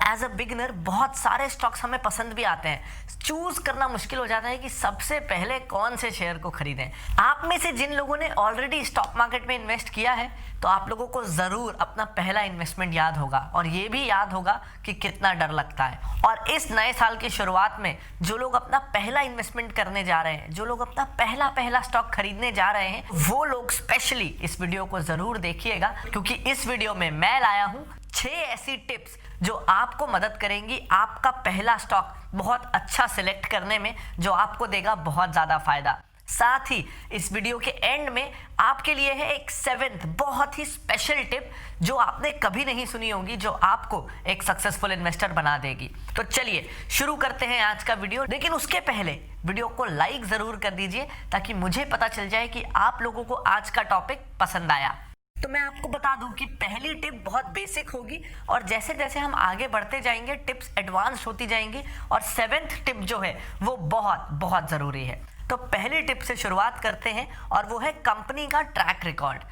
As a beginner बहुत सारे stocks हमें पसंद भी आते हैं, चूज करना मुश्किल हो जाता है कि सबसे पहले कौन से शेयर को खरीदें। आप में से जिन लोगों ने ऑलरेडी स्टॉक मार्केट में इन्वेस्ट किया है तो आप लोगों को जरूर अपना पहला इन्वेस्टमेंट याद होगा और ये भी याद होगा कि कितना डर लगता है। और इस नए साल की शुरुआत में जो लोग अपना पहला इन्वेस्टमेंट करने जा रहे हैं, जो लोग अपना पहला स्टॉक खरीदने जा रहे हैं, वो लोग स्पेशली इस वीडियो को जरूर देखिएगा, क्योंकि इस वीडियो में मैं लाया हूं 6 ऐसी टिप्स जो आपको मदद करेंगी आपका पहला स्टॉक बहुत अच्छा सिलेक्ट करने में, जो आपको देगा बहुत ज्यादा फायदा। साथ ही इस वीडियो के एंड में आपके लिए है एक 7th बहुत ही स्पेशल टिप जो आपने कभी नहीं सुनी होगी, जो आपको एक सक्सेसफुल इन्वेस्टर बना देगी। तो चलिए शुरू करते हैं आज का वीडियो, लेकिन उसके पहले वीडियो को लाइक जरूर कर दीजिए ताकि मुझे पता चल जाए कि आप लोगों को आज का टॉपिक पसंद आया। तो मैं आपको बता दूं कि पहली टिप बहुत बेसिक होगी और जैसे जैसे हम आगे बढ़ते जाएंगे टिप्स एडवांस होती जाएंगी, और 7th टिप जो है वो बहुत बहुत जरूरी है। तो पहली टिप से शुरुआत करते हैं और वो है कंपनी का ट्रैक रिकॉर्ड।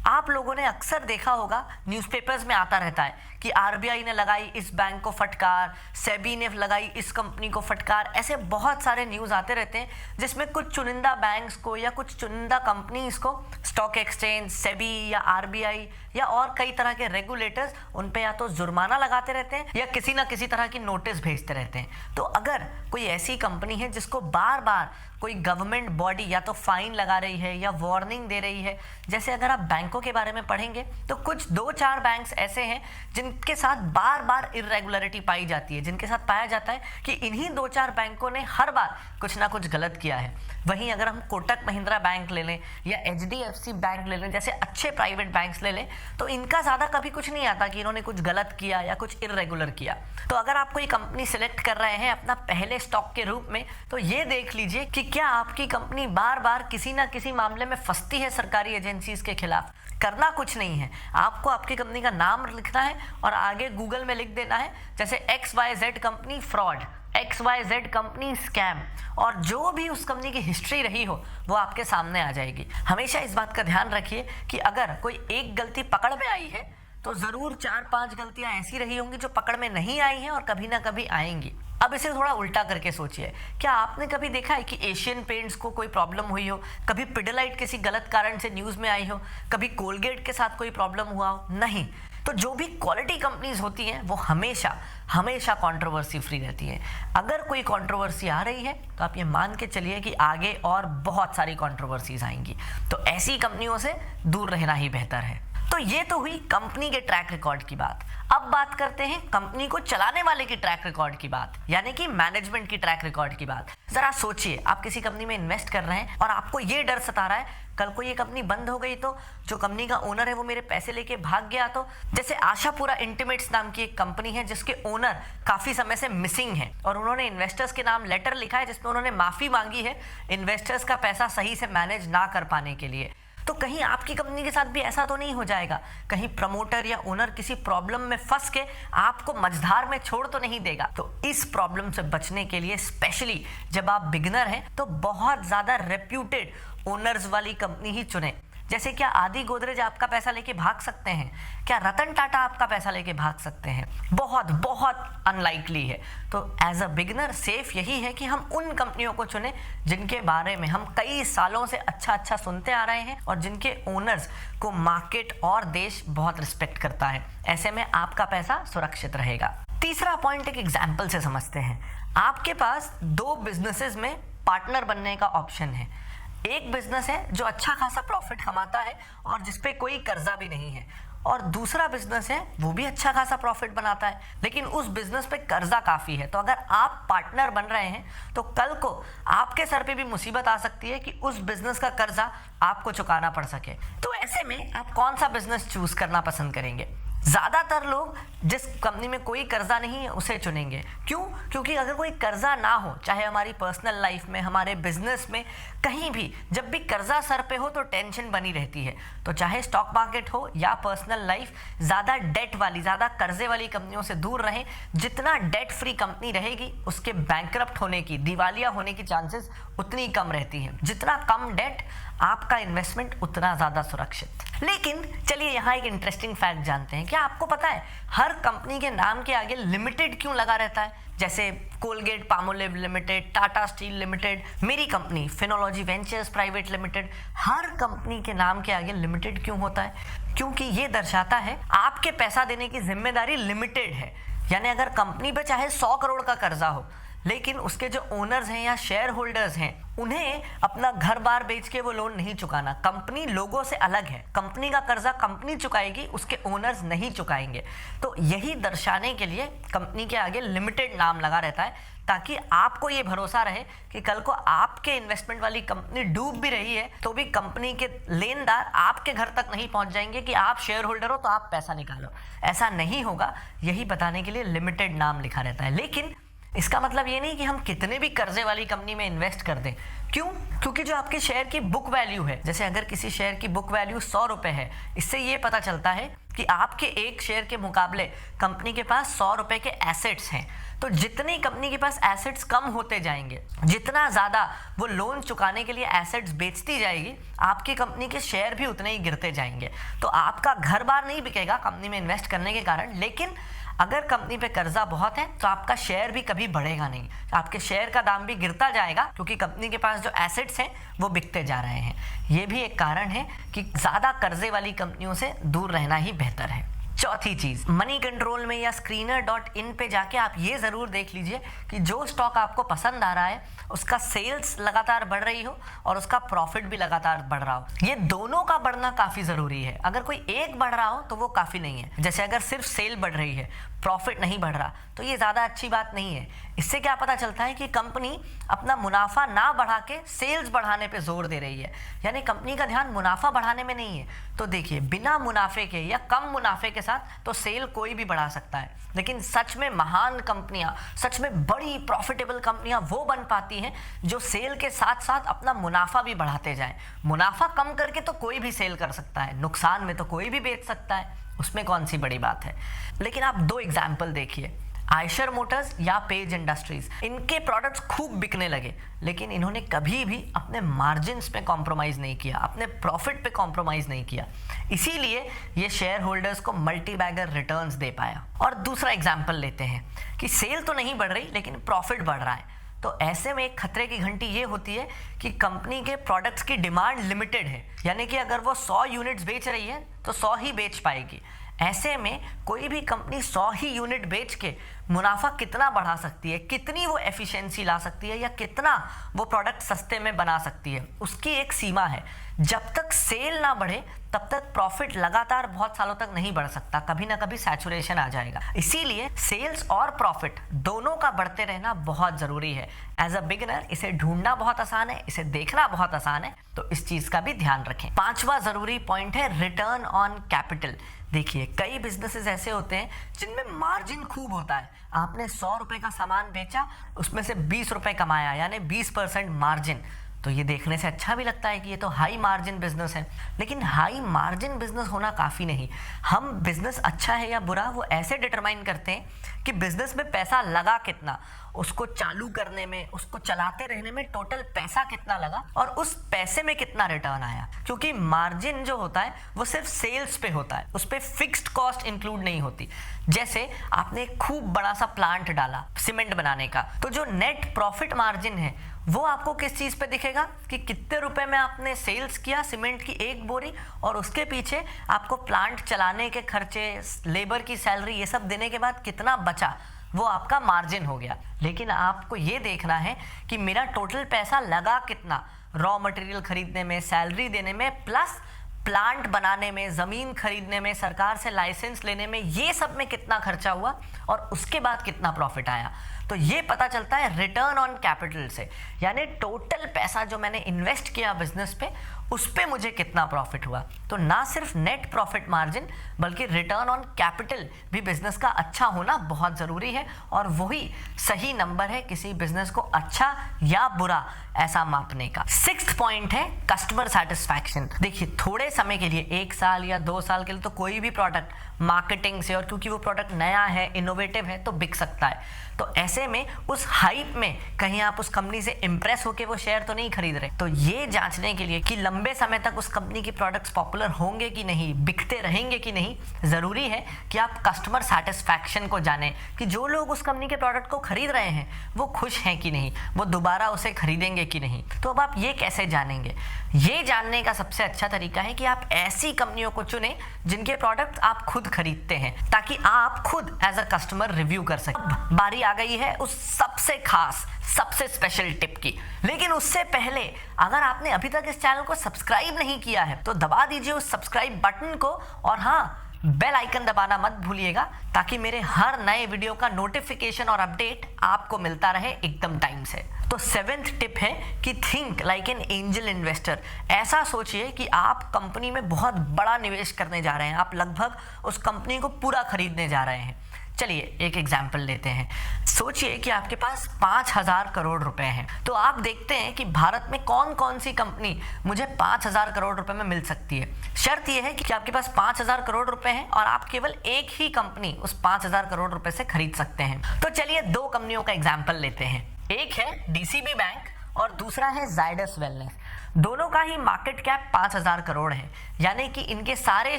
आप लोगों ने अक्सर देखा होगा, न्यूज़पेपर्स में आता रहता है कि आरबीआई ने लगाई इस बैंक को फटकार, सेबी ने लगाई इस कंपनी को फटकार। ऐसे बहुत सारे न्यूज़ आते रहते हैं जिसमें कुछ चुनिंदा बैंक्स को या कुछ चुनिंदा कंपनीज को स्टॉक एक्सचेंज, सेबी या आरबीआई या और कई तरह के रेगुलेटर्स उन पे या तो जुर्माना लगाते रहते हैं या किसी ना किसी तरह की नोटिस भेजते रहते हैं। तो अगर कोई ऐसी कंपनी है जिसको बार बार कोई गवर्नमेंट बॉडी या तो फाइन लगा रही है या वार्निंग दे रही है, जैसे अगर आप बैंकों के बारे में पढ़ेंगे तो कुछ 2-4 बैंक्स ऐसे हैं जिनके साथ बार बार इरेगुलरिटी पाई जाती है, जिनके साथ पाया जाता है कि इन्हीं 2-4 बैंकों ने हर बार कुछ ना कुछ गलत किया है। वहीं अगर हम कोटक महिंद्रा बैंक ले लें या एचडीएफसी बैंक ले लें, जैसे अच्छे प्राइवेट बैंक्स ले लें, तो इनका ज़्यादा कभी कुछ नहीं आता कि इन्होंने कुछ गलत किया या कुछ इरेगुलर किया। तो अगर आप कोई कंपनी सिलेक्ट कर रहे हैं अपना पहले स्टॉक के रूप में, तो ये देख लीजिए कि क्या आपकी कंपनी बार बार किसी ना किसी मामले में फंसती है सरकारी एजेंसीज के खिलाफ। करना कुछ नहीं है, आपको आपकी कंपनी का नाम लिखना है और आगे गूगल में लिख देना है जैसे XYZ company fraud, XYZ company scam, और जो भी उस कंपनी की हिस्ट्री रही हो वो आपके सामने आ जाएगी। हमेशा इस बात का ध्यान रखिए कि अगर कोई एक गलती पकड़ में आई है तो जरूर 4-5 गलतियां ऐसी रही होंगी जो पकड़ में नहीं आई हैं और कभी ना कभी आएंगी। अब इसे थोड़ा उल्टा करके सोचिए, क्या आपने कभी देखा है कि एशियन पेंट्स को कोई प्रॉब्लम हुई हो, कभी पिडिलाइट किसी गलत कारण से न्यूज़ में आई हो, कभी कोलगेट के साथ कोई प्रॉब्लम हुआ हो? नहीं। तो जो भी क्वालिटी कंपनीज होती हैं वो हमेशा कंट्रोवर्सी फ्री रहती है। अगर कोई कंट्रोवर्सी आ रही है तो आप ये मान के चलिए कि आगे और बहुत सारी कंट्रोवर्सीज आएंगी, तो ऐसी कंपनियों से दूर रहना ही बेहतर है। तो ये तो हुई कंपनी के ट्रैक रिकॉर्ड की बात। अब बात करते हैं कंपनी को चलाने वाले की ट्रैक रिकॉर्ड की बात, यानी कि मैनेजमेंट की ट्रैक रिकॉर्ड की बात। जरा सोचिए, आप किसी कंपनी में इन्वेस्ट कर रहे हैं और आपको ये डर सता रहा है कल को ये कंपनी बंद हो गई तो, जो कंपनी का ओनर है वो मेरे पैसे लेके भाग गया तो। जैसे आशापुरा इंटीमेट्स नाम की एक कंपनी है जिसके ओनर काफी समय से मिसिंग है और उन्होंने इन्वेस्टर्स के नाम लेटर लिखा है जिसमें उन्होंने माफी मांगी है इन्वेस्टर्स का पैसा सही से मैनेज ना कर पाने के लिए। तो कहीं आपकी कंपनी के साथ भी ऐसा तो नहीं हो जाएगा, कहीं प्रमोटर या ओनर किसी प्रॉब्लम में फंस के आपको मझधार में छोड़ तो नहीं देगा। तो इस प्रॉब्लम से बचने के लिए स्पेशली जब आप बिगिनर हैं तो बहुत ज़्यादा रेप्यूटेड ओनर्स वाली कंपनी ही चुनें। जैसे क्या आदि गोदरेज आपका पैसा लेके भाग सकते हैं? क्या रतन टाटा आपका पैसा लेके भाग सकते हैं? बहुत बहुत अनलाइकली है। तो एज अ बिगिनर सेफ यही है कि हम उन कंपनियों को चुनें जिनके बारे में हम कई सालों से अच्छा सुनते आ रहे हैं और जिनके ओनर्स को मार्केट और देश बहुत रिस्पेक्ट करता है। ऐसे में आपका पैसा सुरक्षित रहेगा। तीसरा पॉइंट एक एग्जाम्पल से समझते हैं। आपके पास 2 बिजनेसेस में पार्टनर बनने का ऑप्शन है। एक बिजनेस है जो अच्छा खासा प्रॉफिट कमाता है और जिसपे कोई कर्जा भी नहीं है, और दूसरा बिजनेस है वो भी अच्छा खासा प्रॉफिट बनाता है लेकिन उस बिजनेस पे कर्जा काफी है। तो अगर आप पार्टनर बन रहे हैं तो कल को आपके सर पे भी मुसीबत आ सकती है कि उस बिजनेस का कर्जा आपको चुकाना पड़ सके। तो ऐसे में आप कौन सा बिजनेस चूज करना पसंद करेंगे? ज़्यादातर लोग जिस कंपनी में कोई कर्जा नहीं है उसे चुनेंगे। क्यों? क्योंकि अगर कोई कर्जा ना हो, चाहे हमारी पर्सनल लाइफ में, हमारे बिजनेस में, कहीं भी जब भी कर्जा सर पे हो तो टेंशन बनी रहती है। तो चाहे स्टॉक मार्केट हो या पर्सनल लाइफ, ज़्यादा डेट वाली, ज़्यादा कर्जे वाली कंपनियों से दूर रहें। जितना डेट फ्री कंपनी रहेगी उसके बैंकरप्ट होने की, दिवालिया होने की चांसेस उतनी कम रहती हैं। जितना कम डेट आपका इन्वेस्टमेंट उतना ज़्यादा सुरक्षित। लेकिन चलिए यहाँ एक इंटरेस्टिंग फैक्ट जानते हैं। क्या आपको पता है हर कंपनी के नाम के आगे लिमिटेड क्यों लगा रहता है? जैसे Colgate Palmolive limited, Tata steel limited, मेरी company Finology ventures private limited, हर कंपनी के नाम के आगे लिमिटेड क्यों होता है? क्योंकि ये दर्शाता है आपके पैसा देने की जिम्मेदारी लिमिटेड है। यानी अगर कंपनी पे चाहे 100 करोड़ का कर्जा हो, लेकिन उसके जो ओनर्स हैं या शेयर होल्डर्स हैं, उन्हें अपना घर बार बेच के वो लोन नहीं चुकाना। कंपनी लोगों से अलग है, कंपनी का कर्जा कंपनी चुकाएगी, उसके ओनर्स नहीं चुकाएंगे। तो यही दर्शाने के लिए कंपनी के आगे लिमिटेड नाम लगा रहता है, ताकि आपको ये भरोसा रहे कि कल को आपके इन्वेस्टमेंट वाली कंपनी डूब भी रही है तो भी कंपनी के लेनदार आपके घर तक नहीं पहुंच जाएंगे कि आप शेयर होल्डर हो तो आप पैसा निकालो। ऐसा नहीं होगा, यही बताने के लिए लिमिटेड नाम लिखा रहता है। लेकिन इसका मतलब ये नहीं कि हम कितने भी कर्जे वाली कंपनी में इन्वेस्ट कर दें। क्यों? क्योंकि जो आपके शेयर की बुक वैल्यू है, जैसे अगर किसी शेयर की बुक वैल्यू 100 रुपए है, इससे ये पता चलता है कि आपके एक शेयर के मुकाबले कंपनी के पास 100 रुपए के एसेट्स हैं। तो जितनी कंपनी के पास एसेट्स कम होते जाएंगे, जितना ज़्यादा वो लोन चुकाने के लिए एसेट्स बेचती जाएगी, आपकी कंपनी के शेयर भी उतने ही गिरते जाएंगे। तो आपका घर बार नहीं बिकेगा कंपनी में इन्वेस्ट करने के कारण, लेकिन अगर कंपनी पे कर्जा बहुत है तो आपका शेयर भी कभी बढ़ेगा नहीं, आपके शेयर का दाम भी गिरता जाएगा, क्योंकि कंपनी के पास जो एसेट्स हैं वो बिकते जा रहे हैं। ये भी एक कारण है कि ज़्यादा कर्जे वाली कंपनियों से दूर रहना ही बेहतर है। चौथी चीज, मनी कंट्रोल में या screener.in पे जाके आप ये जरूर देख लीजिए कि जो स्टॉक आपको पसंद आ रहा है उसका सेल्स लगातार बढ़ रही हो और उसका प्रॉफिट भी लगातार बढ़ रहा हो। ये दोनों का बढ़ना काफी जरूरी है। अगर कोई एक बढ़ रहा हो तो वो काफी नहीं है। जैसे अगर सिर्फ सेल बढ़ रही है, प्रॉफिट नहीं बढ़ रहा, तो ये ज्यादा अच्छी बात नहीं है। इससे क्या पता चलता है कि कंपनी अपना मुनाफा ना बढ़ा के सेल्स बढ़ाने पे जोर दे रही है, यानी कंपनी का ध्यान मुनाफा बढ़ाने में नहीं है। तो देखिए, बिना मुनाफे के या कम मुनाफे के साथ तो सेल कोई भी बढ़ा सकता है, लेकिन सच में महान कंपनियां, सच में बड़ी प्रॉफिटेबल कंपनियां वो बन पाती हैं जो सेल के साथ साथ अपना मुनाफा भी बढ़ाते जाएं। मुनाफा कम करके तो कोई भी सेल कर सकता है, नुकसान में तो कोई भी बेच सकता है, उसमें कौन सी बड़ी बात है। लेकिन आप दो एग्जाम्पल देखिए, आयशर मोटर्स या पेज इंडस्ट्रीज, इनके प्रोडक्ट्स खूब बिकने लगे, लेकिन इन्होंने कभी भी अपने मार्जिन्स पे कॉम्प्रोमाइज़ नहीं किया, अपने प्रॉफिट पे कॉम्प्रोमाइज़ नहीं किया। इसीलिए ये शेयर होल्डर्स को मल्टी बैगर रिटर्न्स दे पाया। और दूसरा एग्जाम्पल लेते हैं कि सेल तो नहीं बढ़ रही लेकिन प्रॉफिट बढ़ रहा है। तो ऐसे में एक खतरे की घंटी ये होती है कि कंपनी के प्रोडक्ट्स की डिमांड लिमिटेड है, यानी कि अगर वो 100 यूनिट्स बेच रही है तो 100 ही बेच पाएगी। ऐसे में कोई भी कंपनी 100 ही यूनिट बेच के मुनाफा कितना बढ़ा सकती है, कितनी वो एफिशिएंसी ला सकती है, या कितना वो प्रोडक्ट सस्ते में बना सकती है, उसकी एक सीमा है। जब तक सेल ना बढ़े तब तक प्रॉफिट लगातार बहुत सालों तक नहीं बढ़ सकता, कभी ना कभी सैचुरेशन आ जाएगा। इसीलिए सेल्स और प्रॉफिट दोनों का बढ़ते रहना बहुत ज़रूरी है। एज अ बिगिनर इसे ढूंढना बहुत आसान है, इसे देखना बहुत आसान है, तो इस चीज़ का भी ध्यान रखें। पांचवा ज़रूरी पॉइंट है रिटर्न ऑन कैपिटल। देखिए, कई बिजनेसेस ऐसे होते हैं जिनमें मार्जिन खूब होता है। आपने 100 रुपए का सामान बेचा, उसमें से 20 रुपए कमाया, यानी 20% मार्जिन। तो ये देखने से अच्छा भी लगता है कि ये तो हाई मार्जिन बिजनेस है, लेकिन हाई मार्जिन बिजनेस होना काफ़ी नहीं। हम बिजनेस अच्छा है या बुरा वो ऐसे डिटरमाइन करते हैं कि बिजनेस में पैसा लगा कितना, उसको चालू करने में, उसको चलाते रहने में टोटल पैसा कितना लगा और उस पैसे में कितना रिटर्न आया। क्योंकि मार्जिन जो होता है वो सिर्फ सेल्स पे होता है, उस पर फिक्स्ड कॉस्ट इंक्लूड नहीं होती। जैसे आपने खूब बड़ा सा प्लांट डाला सीमेंट बनाने का, तो जो नेट प्रॉफिट मार्जिन है वो आपको किस चीज़ पे दिखेगा कि कितने रुपए में आपने सेल्स किया सीमेंट की एक बोरी, और उसके पीछे आपको प्लांट चलाने के खर्चे, लेबर की सैलरी, ये सब देने के बाद कितना बचा, वो आपका मार्जिन हो गया। लेकिन आपको ये देखना है कि मेरा टोटल पैसा लगा कितना, रॉ मटेरियल खरीदने में, सैलरी देने में, प्लस प्लांट बनाने में, ज़मीन खरीदने में, सरकार से लाइसेंस लेने में, ये सब में कितना खर्चा हुआ और उसके बाद कितना प्रॉफिट आया। तो ये पता चलता है रिटर्न ऑन कैपिटल से, यानी टोटल पैसा जो मैंने इन्वेस्ट किया बिजनेस पे, उस पे मुझे कितना प्रॉफिट हुआ। तो ना सिर्फ नेट प्रॉफिट मार्जिन बल्कि रिटर्न ऑन कैपिटल भी बिजनेस का अच्छा होना बहुत ज़रूरी है, और वही सही नंबर है किसी बिजनेस को अच्छा या बुरा ऐसा मापने का। 6th पॉइंट है कस्टमर सेटिस्फैक्शन। देखिए, थोड़े समय के लिए, 1 साल या 2 साल के लिए तो कोई भी प्रोडक्ट मार्केटिंग से, और क्योंकि वो प्रोडक्ट नया है, इनोवेटिव है, तो बिक सकता है। तो ऐसे में उस हाइप में कहीं आप उस कंपनी से इंप्रेस होके वो शेयर तो नहीं खरीद रहे। तो ये जांचने के लिए कि लंबे समय तक उस कंपनी के प्रोडक्ट्स पॉपुलर होंगे कि नहीं, बिकते रहेंगे कि नहीं, ज़रूरी है कि आप कस्टमर सेटिस्फैक्शन को जानें कि जो लोग उस कंपनी के प्रोडक्ट को खरीद रहे हैं वो खुश हैं कि नहीं, वो दोबारा उसे खरीदेंगे कि नहीं। तो अब आप ये कैसे जानेंगे? ये जानने का सबसे अच्छा तरीका है कि आप ऐसी कंपनियों को चुनें जिनके प्रोडक्ट आप खुद खरीदते हैं, ताकि आप खुद एज अ कस्टमर रिव्यू कर सकें। बारी आ गई है उस सबसे खास, सबसे स्पेशल टिप की। लेकिन उससे पहले अगर आपने अभी तक इस चैनल को सब्सक्राइब नहीं किया है तो दबा दीजिए उस सब्सक्राइब बटन को, और हाँ, बेल आइकन दबाना मत भूलिएगा, ताकि मेरे हर नए वीडियो का नोटिफिकेशन और अपडेट आपको मिलता रहे एकदम टाइम से। तो 7th टिप है कि think like an angel investor. ऐसा सोचिए कि आप कंपनी में बहुत बड़ा निवेश करने जा रहे हैं, आप लगभग उस कंपनी को पूरा खरीदने जा रहे हैं। चलिए एक एग्जाम्पल लेते हैं। सोचिए कि आपके पास 5,000 करोड़ रुपए हैं। तो आप देखते हैं कि भारत में कौन कौन सी कंपनी मुझे 5,000 करोड़ रुपए में मिल सकती है। शर्त यह है कि आपके पास 5,000 करोड़ रुपए हैं और आप केवल एक ही कंपनी उस 5,000 करोड़ रुपए से खरीद सकते हैं। तो चलिए 2 कंपनियों का एग्जाम्पल लेते हैं। एक है डीसीबी बैंक और दूसरा है जायडस वेलनेस। दोनों का ही मार्केट कैप 5,000 करोड़ है, यानी कि इनके सारे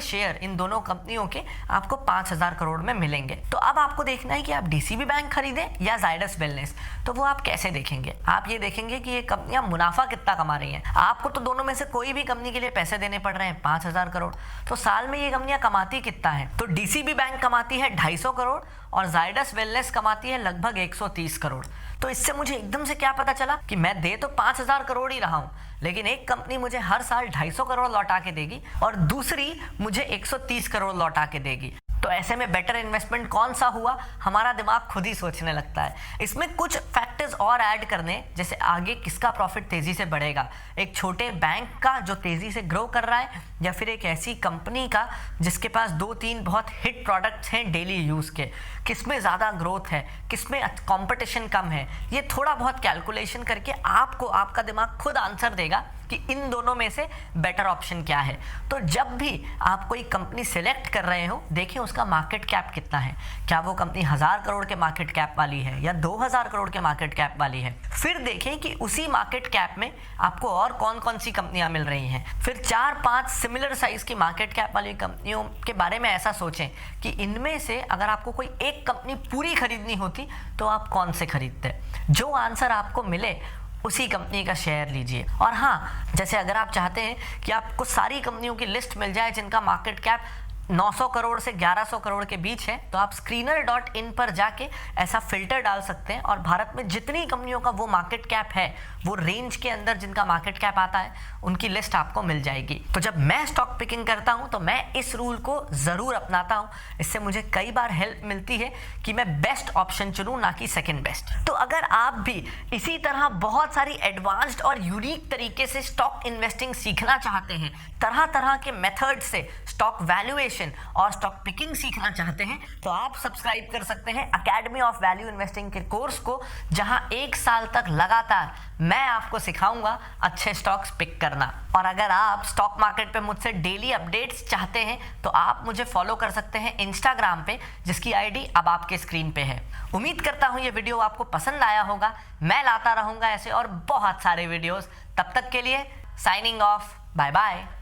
शेयर इन दोनों कंपनियों के आपको 5,000 करोड़ में मिलेंगे। तो अब आपको देखना है कि आप डीसीबी बैंक खरीदें या जायडस वेलनेस। तो वो आप कैसे देखेंगे? आप ये देखेंगे कि ये कंपनियां मुनाफा कितना कमा रही हैं। आपको तो दोनों में से कोई भी कंपनी के लिए पैसे देने पड़ रहे हैं 5,000 करोड़, तो साल में ये कंपनियां कमाती कितना है? तो डीसीबी बैंक कमाती है 250 करोड़ और जायडस वेलनेस कमाती है लगभग 130 करोड़। तो इससे मुझे एकदम से क्या पता चला कि मैं दे तो 5,000 करोड़ ही रहा हूं, लेकिन एक कंपनी मुझे हर साल 250 करोड़ लौटा के देगी और दूसरी मुझे 130 करोड़ लौटा के देगी। तो ऐसे में बेटर इन्वेस्टमेंट कौन सा हुआ? हमारा दिमाग खुद ही सोचने लगता है। इसमें कुछ फैक्टर्स और ऐड करने, जैसे आगे किसका प्रॉफिट तेजी से बढ़ेगा, एक छोटे बैंक का जो तेजी से ग्रो कर रहा है या फिर एक ऐसी कंपनी का जिसके पास 2-3 बहुत हिट प्रोडक्ट्स हैं डेली यूज के, किसमें ज़्यादा ग्रोथ है, किसमें कंपटीशन कम है। ये थोड़ा बहुत कैलकुलेशन करके आपको आपका दिमाग खुद आंसर देगा कि इन दोनों में से बेटर ऑप्शन क्या है। तो जब भी आप कोई कंपनी सिलेक्ट कर रहे हो, देखें उसका मार्केट कैप कितना है। क्या वो कंपनी 1,000 करोड़ के मार्केट कैप वाली है या 2,000 करोड़ के मार्केट कैप वाली है। फिर देखें कि उसी मार्केट कैप में आपको और कौन कौन सी कंपनियां मिल रही हैं। फिर 4-5 सिमिलर साइज की मार्केट कैप वाली कंपनियों के बारे में ऐसा सोचें कि इनमें से अगर आपको कोई एक कंपनी पूरी खरीदनी होती तो आप कौन से खरीदते। जो आंसर आपको मिले उसी कंपनी का शेयर लीजिए। और हाँ, जैसे अगर आप चाहते हैं कि आपको सारी कंपनियों की लिस्ट मिल जाए जिनका मार्केट कैप 900 करोड़ से 1100 करोड़ के बीच है, तो आप screener.in पर जाके ऐसा फिल्टर डाल सकते हैं और भारत में जितनी कंपनियों का वो मार्केट कैप है, वो रेंज के अंदर जिनका मार्केट कैप आता है, उनकी लिस्ट आपको मिल जाएगी। तो जब मैं स्टॉक पिकिंग करता हूं तो मैं इस रूल को ज़रूर अपनाता हूं। इससे मुझे कई बार हेल्प मिलती है कि मैं बेस्ट ऑप्शन चुनूं, ना कि सेकेंड बेस्ट। तो अगर आप भी इसी तरह बहुत सारी एडवांस्ड और यूनिक तरीके से स्टॉक इन्वेस्टिंग सीखना चाहते हैं, तरह तरह के मेथड से स्टॉक वैल्यूएशन और स्टॉक पिकिंग सीखना चाहते हैं, तो आप सब्सक्राइब कर सकते हैं अकेडमी ऑफ वैल्यू इन्वेस्टिंग के कोर्स को, जहां 1 साल तक लगातार मैं आपको सिखाऊंगा अच्छे स्टॉक्स पिक करना। और अगर आप स्टॉक मार्केट पे मुझसे डेली अपडेट्स चाहते हैं तो आप मुझे फॉलो कर सकते हैं इंस्टाग्राम पे, जिसकी आईडी अब आपके स्क्रीन पे है। उम्मीद करता हूं ये वीडियो आपको पसंद आया होगा। मैं लाता रहूंगा ऐसे और बहुत सारे वीडियोस। तब तक के लिए साइनिंग ऑफ, बाय बाय।